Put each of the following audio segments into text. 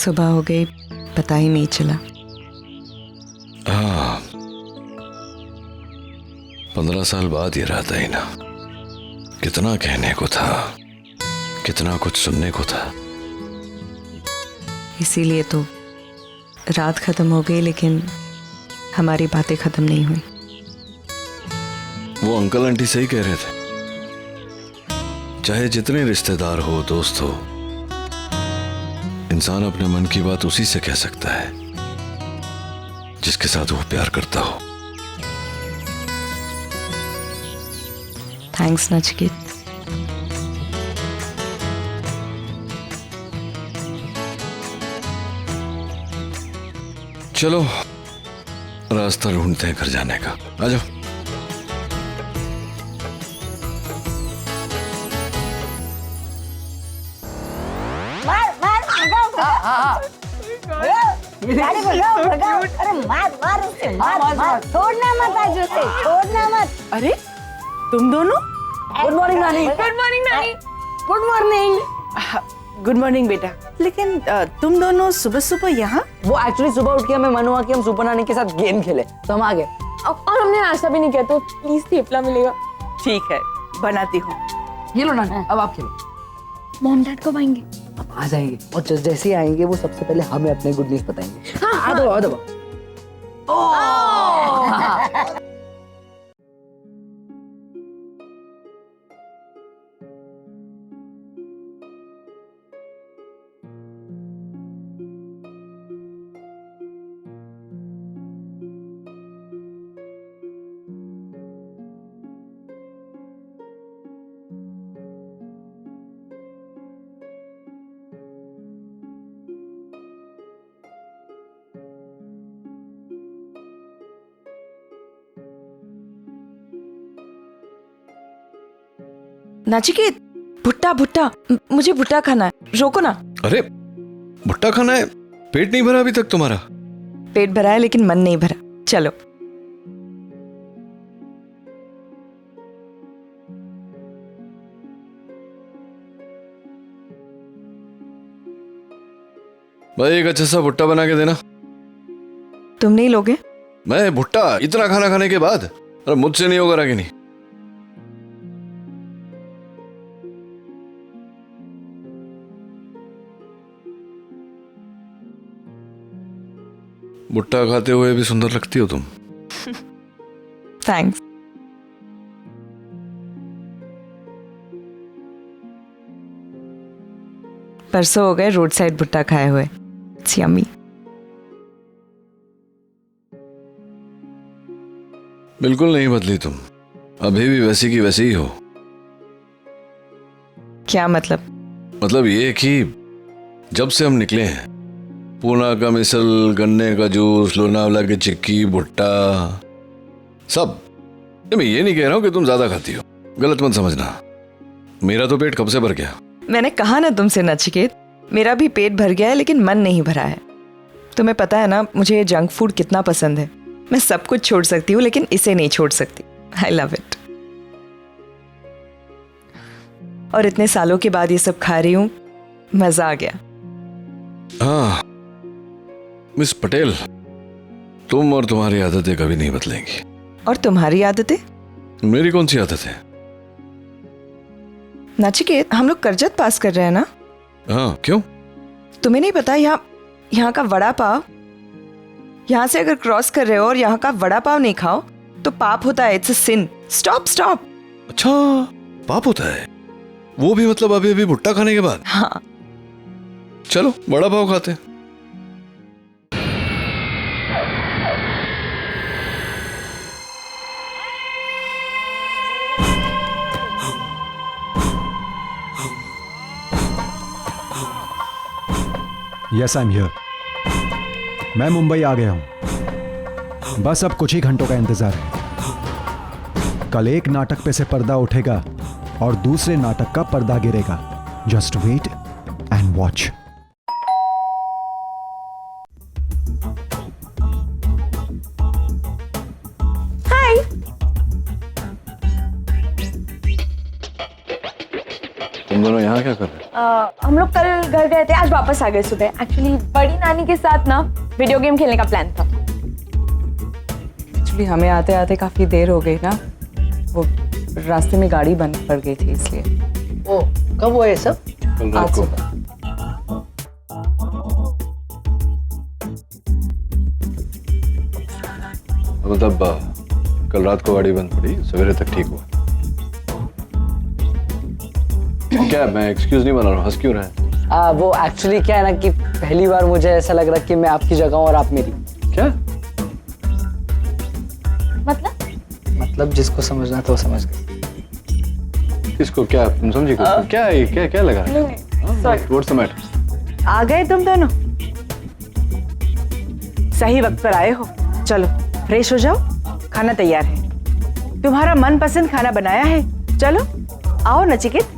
सुबह हो गई, पता ही नहीं चला। हाँ, 15 साल बाद ये रात आई ना। कितना कहने को था, कितना कुछ सुनने को था। इसीलिए तो रात खत्म हो गई, लेकिन हमारी बातें खत्म नहीं हुई। वो अंकल आंटी सही कह रहे थे, चाहे जितने रिश्तेदार हो, दोस्त हो, इंसान अपने मन की बात उसी से कह सकता है जिसके साथ वो प्यार करता हो। थैंक्स नचिकेत। चलो रास्ता ढूंढते हैं घर जाने का। आ जाओ। गाड़ी भगाओ भगाओ। अरे मार उसे, मार। छोड़ना मत आज उसे, छोड़ना मत। अरे तुम दोनों? गुड मॉर्निंग नानी। गुड मॉर्निंग नानी। Good morning. गुड मॉर्निंग बेटा। लेकिन तुम दोनों सुबह सुबह यहाँ? वो एक्चुअली सुबह उठ के हमें मन हुआ कि हम सुपर नानी के साथ गेम खेले, तो हम आ गए। और हमने नाश्ता भी नहीं किया, तो प्लीज थेपला मिलेगा। ठीक है, बनाती हूँ। ये लो नानी, अब आप खेलो। मॉम डैड कब आएंगे? अब आ जाएंगे, और जैसे ही आएंगे वो सबसे पहले हमें अपने गुड न्यूज बताएंगे। हाँ, आ दो। नचिकेत, भुट्टा भुट्टा, मुझे भुट्टा खाना है, रोको ना। अरे भुट्टा खाना है? पेट नहीं भरा अभी तक तुम्हारा? पेट भरा है लेकिन मन नहीं भरा। चलो। भाई एक अच्छा सा भुट्टा बना के देना। तुम नहीं लोगे? मैं भुट्टा इतना खाना खाने के बाद? अरे मुझसे नहीं होगा रागिनी। भुट्टा खाते हुए भी सुंदर लगती हो तुम। थैंक्स। परसों हो गए रोड साइड भुट्टा खाए हुए। It's yummy. बिल्कुल नहीं बदली तुम, अभी भी वैसी की वैसी ही हो। क्या मतलब? मतलब ये कि जब से हम निकले हैं, पूना का मिसल, गन्ने का जूस, लोनावला की चिक्की, भुट्टा, सब। मैं ये नहीं कह रहा हूं कि तुम ज्यादा खाती हो, गलत मत समझना। मेरा तो पेट कब से भर गया। मैंने कहा ना तुमसे नचिकेत, मेरा भी पेट भर गया है लेकिन मन नहीं भरा है। तुम्हें पता है ना मुझे जंक फूड कितना पसंद है। मैं सब कुछ छोड़ सकती हूँ लेकिन इसे नहीं छोड़ सकती। I love it. और इतने सालों के बाद ये सब खा रही हूँ, मजा आ गया। हाँ मिस पटेल, तुम और तुम्हारी आदतें कभी नहीं बदलेंगी। और तुम्हारी आदतें? मेरी कौन सी आदत है? नचिकेत, हम लोग करजत पास कर रहे हैं ना? हाँ, क्यों? तुम्हें नहीं पता यहाँ का वड़ा पाव, यहाँ से अगर क्रॉस कर रहे हो और यहाँ का वड़ा पाव नहीं खाओ तो पाप होता है। It's a sin. स्टॉप। अच्छा, पाप होता है? वो भी मतलब अभी अभी भुट्टा खाने के बाद? हाँ। चलो वड़ा पाव खाते हैं। Yes I am here. मैं मुंबई आ गया हूं, बस अब कुछ ही घंटों का इंतजार है। कल एक नाटक पे से पर्दा उठेगा और दूसरे नाटक का पर्दा गिरेगा। Just wait and watch. तुम दोनों यहाँ क्या कर रहे हो? हम लोग कल घर गए थे, आज वापस आ गए सुबह। एक्चुअली बड़ी नानी के साथ ना वीडियो गेम खेलने का प्लान था। एक्चुअली हमें आते आते काफ़ी देर हो गई ना, वो रास्ते में गाड़ी बंद पड़ गई थी इसलिए। ओ कब हुआ ये सब? कल रात को। मतलब कल रात को गाड़ी बंद पड़ी, सवेरे तक ठीक हुआ। क्या मैं एक्सक्यूज नहीं बना रहा हूँ, हंस क्यों रहे हैं? वो एक्चुअली क्या है ना कि पहली बार मुझे ऐसा लग रहा है कि मैं आपकी जगह हूँ और आप मेरी। क्या? मतलब जिसको समझना था वो समझ गए। किसको? क्या तुम समझी? क्या है? क्या लगा? What's the matter? आ गए तुम दोनों? सही वक्त पर आए हो। चलो फ्रेश हो जाओ, खाना तैयार है। तुम्हारा मनपसंद खाना बनाया है। चलो आओ नचिकेत।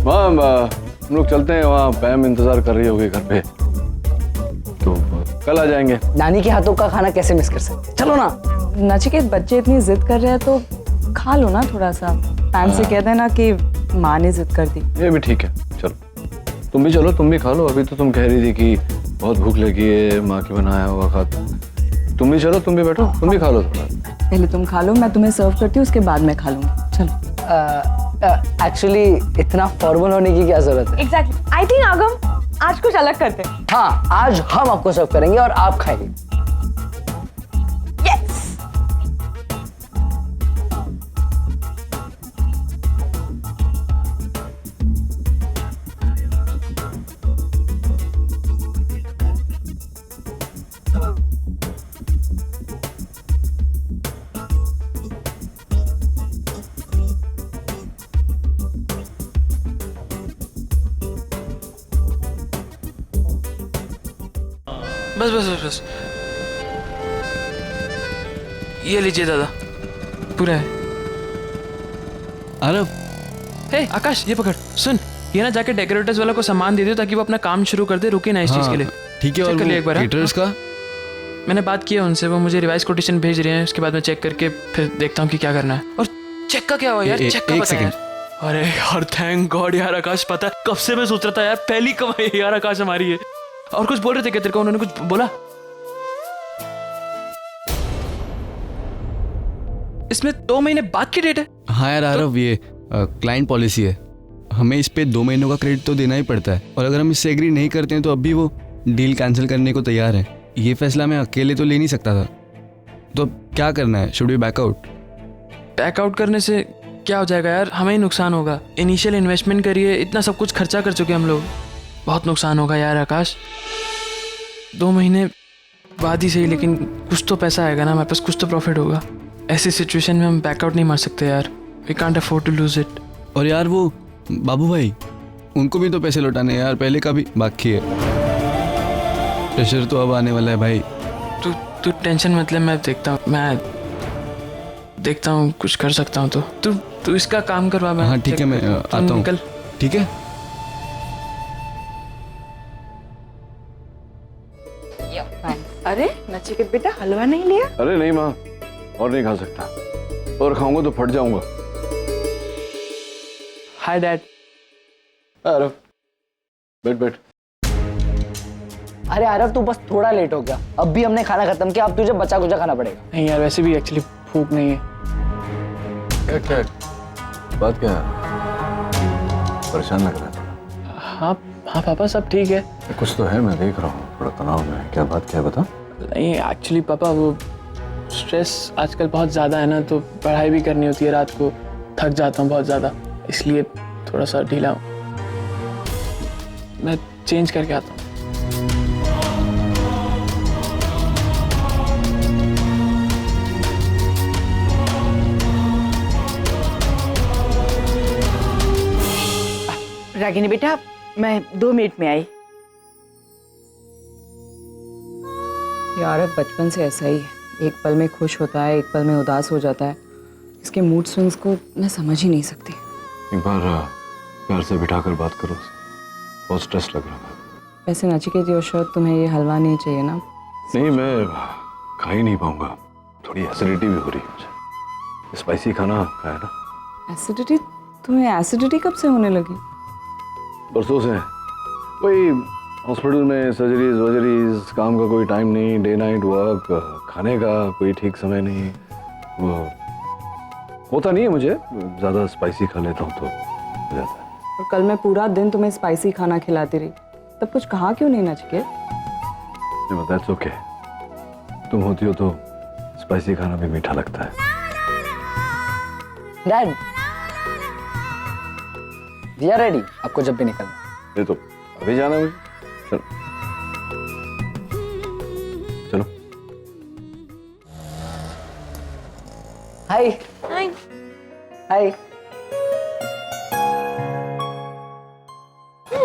हम लोग चलते हैं, वहाँ पैम इंतजार कर रही होगी घर पे, तो कल आ जाएंगे। नानी के हाथों का खाना कैसे मिस कर सकते? चलो ना। नचिकेत, बच्चे इतनी जिद कर रहे हैं तो खा लो ना थोड़ा सा। पैम से कह देना कि माँ ने जिद कर दी। ये भी ठीक है, चलो तुम भी चलो, तुम भी खा लो। अभी तो तुम कह रही थी कि बहुत भूख लगी है, माँ के बनाया हुआ खाता। तुम भी चलो, तुम भी बैठो, तुम भी खा लो थोड़ा। पहले तुम खा लो, मैं तुम्हें सर्व करती हूँ, उसके बाद मैं खा लूँगी। चलो। एक्चुअली इतना फॉर्मल होने की क्या जरूरत है? एग्जैक्टली, आई थिंक आगम आज कुछ अलग करते हैं। हाँ, आज हम आपको सर्व करेंगे और आप खाएंगे। यस। बस बस बस बस, ये लीजिए दादा, पूरा है। आरव, हे आकाश, ये पकड़, सुन, ये ना जाके डेकोरेटर्स वाला को सामान दे दो ताकि वो अपना काम शुरू कर दे, रुके ना इस चीज के लिए। ठीक है। चेक और कर लिया एक बार। केटरर्स का मैंने बात की है उनसे, वो मुझे रिवाइज कोटेशन भेज रहे हैं, उसके बाद मैं चेक करके फिर देखता हूँ कि क्या करना है। और चेक का क्या हुआ यार? चेक का एक बता सेकंड। यार। अरे यार थैंक गॉड यार आकाश, पता है कब से मैं सोच रहा था यार, पहली कमाई यार आकाश हमारी है। और कुछ बोल रहे थे क्या तेरे को? उन्होंने कुछ बोला? इसमें 2 महीने बाद की डेट है? हाँ यार आरव, ये क्लाइंट पॉलिसी है, हमें इस पे 2 महीनों का क्रेडिट तो देना ही पड़ता है। और अगर हम इससे एग्री नहीं करते हैं तो अभी वो डील कैंसिल करने को तैयार है। ये फैसला मैं अकेले तो ले नहीं सकता था, तो अब क्या करना है? Should we back out? Back out करने से क्या हो जाएगा यार, हमें ही नुकसान होगा। इनिशियल इन्वेस्टमेंट करिए, इतना सब कुछ खर्चा कर चुके हम लोग, बहुत नुकसान होगा यार आकाश। 2 महीने बाद ही सही, लेकिन कुछ तो पैसा आएगा ना हमारे पास, कुछ तो प्रॉफिट होगा। ऐसी सिचुएशन में हम बैकआउट नहीं मार सकते यार, we can't afford to lose it. और यार वो बाबू भाई, उनको भी तो पैसे लौटाने हैं यार, पहले का भी बाकी है। प्रेशर तो अब आने वाला है भाई। तू टेंशन मत ले, मैं देखता हूँ कुछ कर सकता हूँ तो तू इसका काम करवा। मैं हाँ ठीक है, मैं आता हूँ। निकल। ठीक है। अरे नचिकेत बेटा, हलवा नहीं लिया? अरे नहीं माँ, और नहीं खा सकता, और खाऊंगा तो फट जाऊंगा। Hi dad. आरव, बैठ। अरे आरव, तू बस थोड़ा लेट हो गया, अब भी हमने खाना खत्म किया, अब तुझे बचा कुचा खाना पड़ेगा। नहीं यार, वैसे भी एक्चुअली भूख नहीं है। क्या बात क्या है? परेशान लग रहा है। हाँ पापा, सब ठीक है। कुछ तो है, मैं देख रहा हूँ, थोड़ा तनाव में है। क्या बात क्या है, बता। नहीं एक्चुअली पापा, वो स्ट्रेस आजकल बहुत ज़्यादा है ना, तो पढ़ाई भी करनी होती है, रात को थक जाता हूँ बहुत ज़्यादा, इसलिए थोड़ा सा ढीला हूँ। मैं चेंज करके आता हूँ। रागिनी बेटा, मैं 2 मिनट में आई। यार बचपन से ऐसा ही है, एक पल में खुश होता है, एक पल में उदास हो जाता है। इसके मूड स्विंग्स को मैं समझ ही नहीं सकती। एक बार प्यार से बिठाकर बात करो, बहुत स्ट्रेस लग रहा है। वैसे नचिकेत योशर, तुम्हें ये हलवा नहीं चाहिए ना? नहीं, मैं खा ही नहीं पाऊंगा, थोड़ी एसिडिटी भी हो रही है मुझे, स्पाइसी खाना खाया ना। एसिडिटी तुम्हें एसिडिटी कब से होने लगी? परसों से वही हॉस्पिटल में सर्जरीज वर्जरीज, काम का कोई टाइम नहीं, डे नाइट वर्क, खाने का कोई ठीक समय नहीं, वो होता नहीं है मुझे, ज़्यादा स्पाइसी खा लेता हूँ तो हो जाता है। और कल मैं पूरा दिन तुम्हें स्पाइसी खाना खिलाती रही, तब कुछ कहा क्यों नहीं नचिकेत? नहीं बता, इट्स ओके, तुम होती हो तो स्पाइसी खाना भी मीठा लगता है। डैड, दिया रेडी आपको जब भी निकलना। ये तो अभी जाना है मुझे, चलो चलो। हाय हाय। हाय।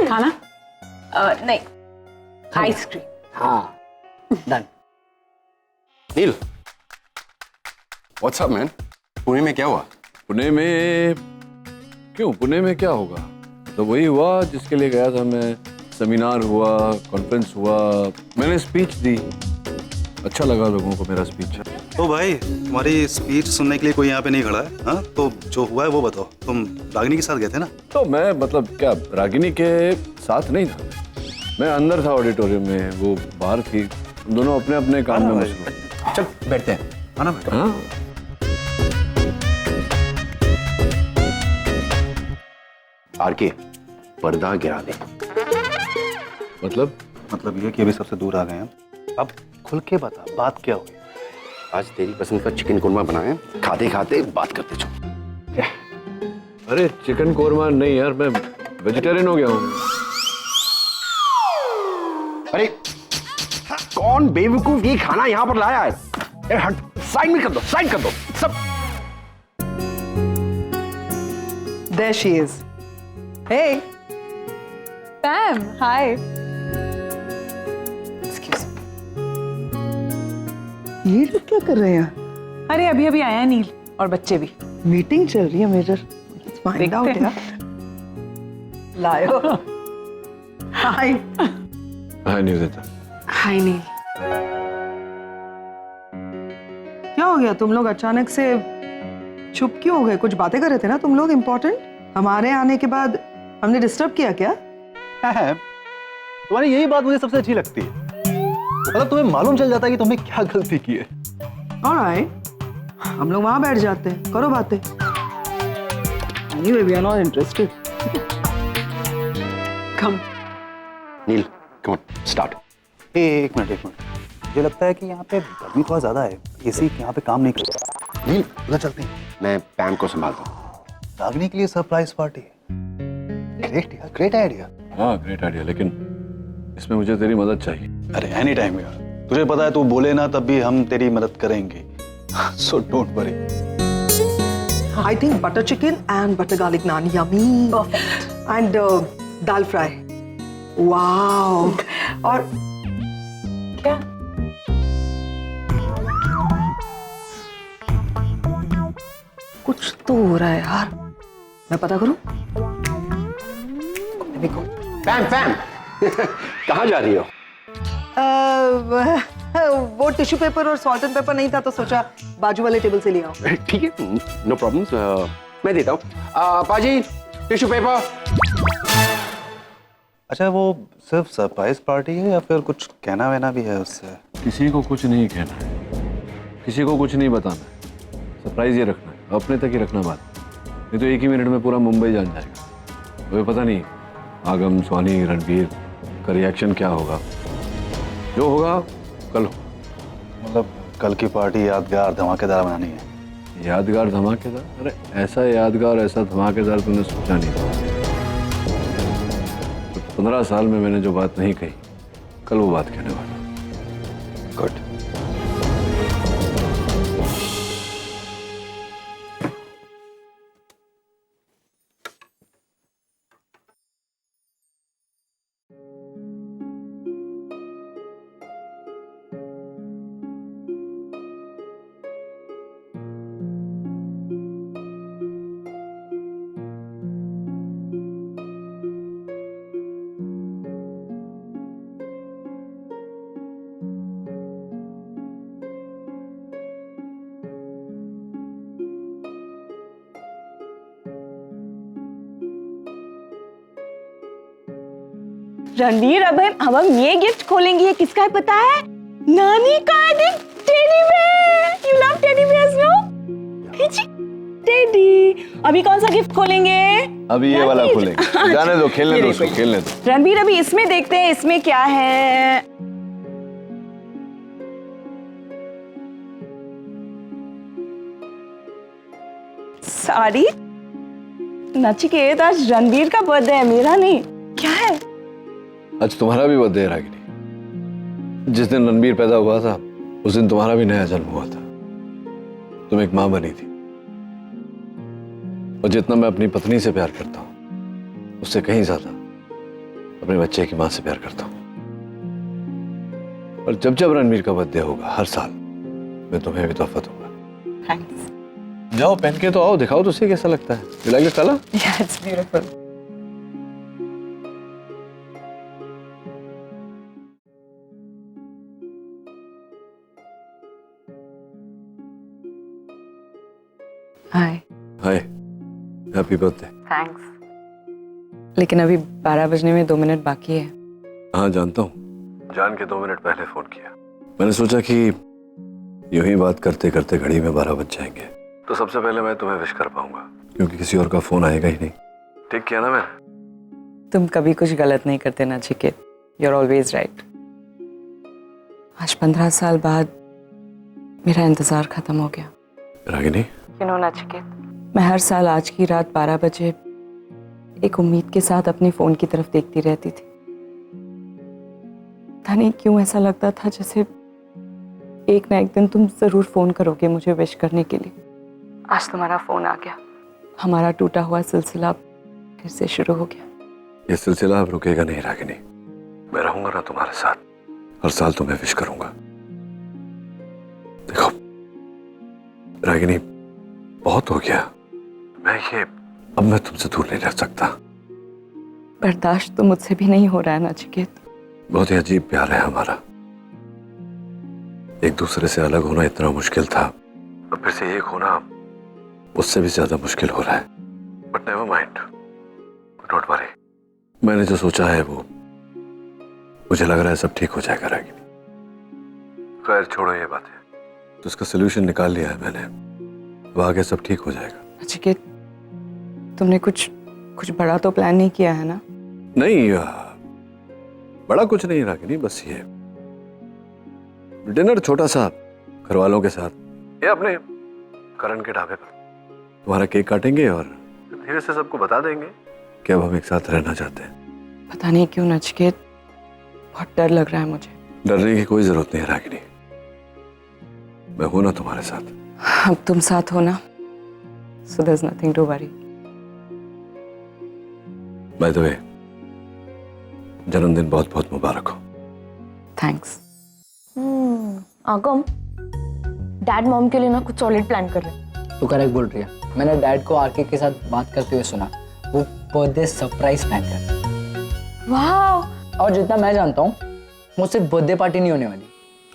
खाना? नहीं, आइसक्रीम। हाँ डन। नील, व्हाट्स अप मैन? पुणे में क्या हुआ? पुणे में क्यों? पुणे में क्या होगा? तो वही हुआ जिसके लिए गया था मैं। सेमिनार हुआ, कॉन्फ्रेंस हुआ, मैंने स्पीच दी, अच्छा लगा लोगों को मेरा स्पीच। तो भाई तुम्हारी स्पीच सुनने के लिए कोई यहाँ पे नहीं खड़ा है? हाँ, तो जो हुआ है वो बताओ। तुम रागिनी के साथ गए थे ना? तो मैं मतलब क्या रागिनी के साथ नहीं था, मैं अंदर था ऑडिटोरियम में, वो बाहर थी, दोनों अपने अपने काम में मशगूल। चल बैठते हैं। आना भाई। हाँ आरके, पर्दा गिरा दे। मतलब ये कि अभी सबसे दूर आ गए हैं। अब खुल के बता, बात क्या हुई? आज तेरी पसंद का चिकन कोरमा बनाए, खाते खाते बात करते चलो। अरे चिकन कोरमा नहीं यार, मैं वेजिटेरियन हो गया हूँ। अरे कौन बेवकूफ ये खाना यहाँ पर लाया है? ए, हट, साइड में कर दो, साइड कर दो सब। There she is. Hey. Pam, hi. Excuse me. ये लोग क्या कर रहे हैं? अरे अभी अभी आया नील और बच्चे भी। मीटिंग चल रही है मेजर। फाइंड आउट यार। लायो। हाय। हाय निवेदिता। हाय नील। क्या हो गया? तुम लोग अचानक से चुप क्यों हो गए? कुछ बातें कर रहे थे ना तुम लोग इम्पोर्टेंट? हमारे आने के बाद हमने डिस्टर्ब किया क्या? है तुम्हारी यही बात मुझे सबसे अच्छी लगती है, मतलब तुम्हें मालूम चल जाता है कि तुमने क्या गलती की है। ऑलराइट, हम लोग वहां बैठ जाते हैं, करो बातें। Anyway, we are not interested. Come. Neel, come on, start. एक मिनट। मुझे लगता है कि यहाँ पे गर्मी थोड़ा ज्यादा है, एसी यहाँ पे काम नहीं कर रहा। नील, उधर चलते हैं। मैं पैम को संभालता हूँ। रागिनी के लिए सरप्राइज पार्टी है। ग्रेट यार, ग्रेट आइडिया। हाँ ग्रेट आइडिया, लेकिन इसमें मुझे तेरी मदद चाहिए। अरे एनी टाइम यार, तुझे पता है तू बोले ना तब भी हम तेरी मदद करेंगे। So don't worry. I think butter chicken and butter garlic naan, yummy. Perfect. And dal fry. Wow. और क्या? कुछ तो हो रहा है यार, मैं पता करूं? देखो। पैम कहाँ जा रही हो? वो टिश्यू पेपर और सॉल्ट एंड पेपर नहीं था तो सोचा बाजू वाले टेबल से ले आओ। ठीक है, नो प्रॉब्लम्स, मैं देता हूँ। पाजी, टिश्यू पेपर। अच्छा, वो सिर्फ सरप्राइज पार्टी है या फिर कुछ कहना वहना भी है उससे? किसी को कुछ नहीं कहना है, किसी को कुछ नहीं बताना है, सरप्राइज ये रखना है, अपने तक ही रखना बात, नहीं तो एक ही मिनट में पूरा मुंबई जान जाएगा। मुझे पता नहीं आगम, सोनी, रणबीर का रिएक्शन क्या होगा, जो होगा कल हो। मतलब कल की पार्टी यादगार धमाकेदार बनानी है। यादगार धमाकेदार? अरे ऐसा यादगार, ऐसा धमाकेदार तुमने सोचा नहीं था। 15 साल में मैंने जो बात नहीं कही, कल वो बात कहने वाला। गुड। रणवीर, अब हम ये गिफ्ट खोलेंगे, ये किसका है पता है? नानी का है, teddy bear. You love teddy bears no? Teddy. अभी कौन सा गिफ्ट खोलेंगे? अभी ये वाला खोलेंगे। जाने दो, खेलने दो उसको, खेलने दो। रणवीर अभी इसमें देखते हैं इसमें क्या है। साड़ी। नचिकेत, आज रणवीर का बर्थडे है, मेरा नहीं। क्या है? आज तुम्हारा भी बर्थडे है रागिनी। जिस दिन रणबीर पैदा हुआ था उस दिन तुम्हारा भी नया जन्म हुआ था। तुम एक माँ बनी थी, और जितना मैं अपनी पत्नी से प्यार करता हूं उससे कहीं ज्यादा अपने बच्चे की माँ से प्यार करता हूं। और जब जब रणबीर का बर्थडे होगा हर साल मैं तुम्हें भी तोहफा दूंगा। थैंक्स। जाओ पहन के तो आओ, दिखाओ तो सही कैसा लगता है। You like the colour? Yeah, it's beautiful. Hi. Hi, happy birthday. Thanks. लेकिन अभी 12 बजने में 2 मिनट बाकी है। हाँ जानता हूँ, जान के 2 मिनट पहले फोन किया। मैंने सोचा कि यूं ही बात करते करते घड़ी में 12 बज जाएंगे तो सबसे पहले मैं तुम्हें विश कर पाऊंगा, क्योंकि किसी और का फोन आएगा ही नहीं। ठीक किया ना मैंने? तुम कभी कुछ गलत नहीं करते Nachiket. You are always right. आज 15 साल बाद मेरा इंतजार खत्म हो गया। रागिनी, यू नो नचिकेत, मैं हर साल आज की रात 12 बजे एक उम्मीद के साथ अपने फोन की तरफ देखती रहती थी। पता नहीं क्यों ऐसा लगता था जैसे एक ना एक दिन तुम जरूर फोन करोगे मुझे विश करने के लिए। आज तुम्हारा फोन आ गया। हमारा टूटा हुआ सिलसिला फिर से शुरू हो गया। ये सिलसिला अब रुकेगा नहीं रागिनी। मैं रहूंगा ना तुम्हारे साथ, हर साल तुम्हें विश करूंगा। देखो रागिनी, बहुत हो गया। अब मैं तुमसे दूर नहीं रह सकता। बर्दाश्त तो मुझसे भी नहीं हो रहा है नचिकेत। बहुत ही अजीब प्यार है हमारा। एक दूसरे से अलग होना इतना मुश्किल था, और फिर से एक होना उससे भी ज्यादा मुश्किल हो रहा है। But never mind, don't worry. मैंने जो सोचा है वो मुझे लग रहा है सब ठीक हो जाएगा रागिनी। खैर छोड़ो ये बातें, तो इसका सोल्यूशन निकाल लिया है मैंने। अब आगे सब ठीक हो जाएगा। नचिकेत, तुमने कुछ बड़ा तो प्लान नहीं किया है ना? नहीं, बड़ा कुछ नहीं रागिनी, बस ये डिनर छोटा सा घर वालों के साथ, ये अपने करण के ढाबे पर। तुम्हारा केक काटेंगे और धीरे से सबको बता देंगे कि अब हम एक साथ रहना चाहते हैं। पता नहीं क्यों नचिकेत, बहुत डर लग रहा है मुझे। डरने की कोई जरूरत नहीं है रागिनी, मैं हूं ना तुम्हारे साथ। अब तुम साथ हो ना, so there's nothing to worry. By the way, जन्मदिन बहुत बहुत मुबारक हो। थैंक्स। आगम, डैड मॉम के लिए ना कुछ सॉलिड प्लान कर रहे हैं। तू करेक्ट बोल रही है। मैंने डैड को आरके के साथ बात करते हुए सुना, वो बर्थडे सरप्राइज प्लान कर रहे हैं। वाह! और जितना मैं जानता हूँ वो सिर्फ बर्थडे पार्टी नहीं होने वाली,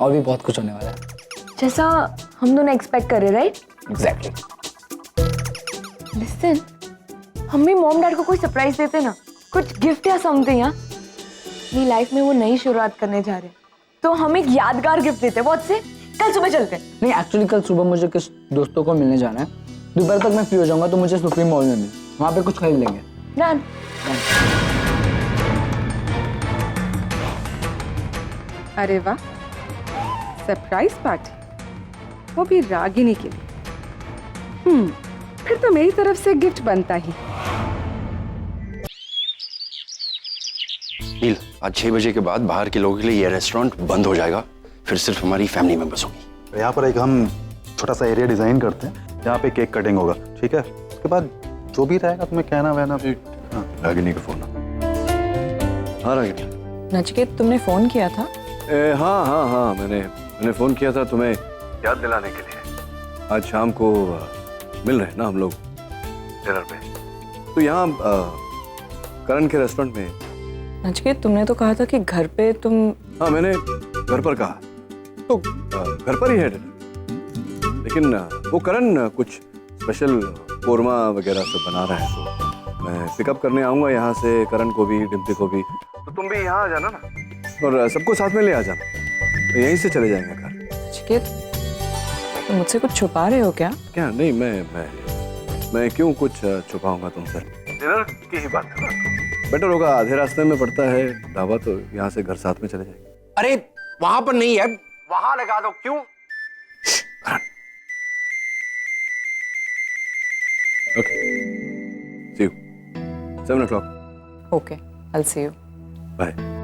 और भी बहुत कुछ होने वाला है। जैसा हम दोनों एक्सपेक्ट कर रहे, राइट? एग्जैक्टली। लिसन, हम भी मॉम डैड को कोई सरप्राइज देते ना, कुछ गिफ्ट या समथिंग। यार अपनी लाइफ में वो नई शुरुआत करने जा रहे हैं, तो हम एक यादगार गिफ्ट देते हैं। बहुत से कल सुबह चलते हैं। नहीं, एक्चुअली कल सुबह मुझे कुछ दोस्तों को मिलने जाना है। दोपहर तक मैं फ्री हो जाऊंगा, तो मुझे सुप्रीम मॉल में मिल, वहाँ पे कुछ खरीद लेंगे। डन। अरे वाह, सरप्राइज पार्टी, वो भी रागिनी के लिए। फिर तो मेरी तरफ से गिफ्ट बनता ही। नील, आज 6 बजे के बाद बाहर के लोगों के लिए ये रेस्टोरेंट बंद हो जाएगा। फिर सिर्फ हमारी फैमिली मेंबर्स होगी। यहाँ पर एक हम छोटा सा एरिया डिजाइन करते हैं, यहाँ पे केक कटिंग होगा, ठीक है? उसके बाद जो भी रहेगा तुम्हें कहना वहना। रागिनी का फोन। हाँ रागिनी। नचिकेत, तुमने फोन किया था? हाँ, मैंने फोन किया था तुम्हें याद दिलाने के लिए। आज शाम को मिल रहे हैं ना हम लोग डिनर पे, तो यहाँ करण के रेस्टोरेंट में। नचिकेत, तुमने तो कहा था कि घर पे तुम। हाँ, मैंने घर पर कहा, तो घर पर ही है डिनर। लेकिन वो करण कुछ स्पेशल कोरमा वगैरह सब बना रहा है, तो मैं पिकअप करने आऊँगा यहाँ से करण को भी, डिम्पी को भी, तो तुम भी यहाँ आ जाना ना, और सबको साथ में ले आ जाना, तो यहीं से चले जाएंगे घर। नचिकेत, तुम मुझसे कुछ छुपा रहे हो क्या? क्या? नहीं, मैं क्यों कुछ छुपाऊंगा तुमसे? डिनर की ही बात कर रहा हूं। बेटर होगा, आधे रास्ते में पड़ता है ढाबा, तो यहाँ से घर साथ में चले जाएंगे। अरे वहां पर नहीं है, वहां लगा दो। क्यों? Okay, see you 7 o'clock. Okay, I'll see you. Bye.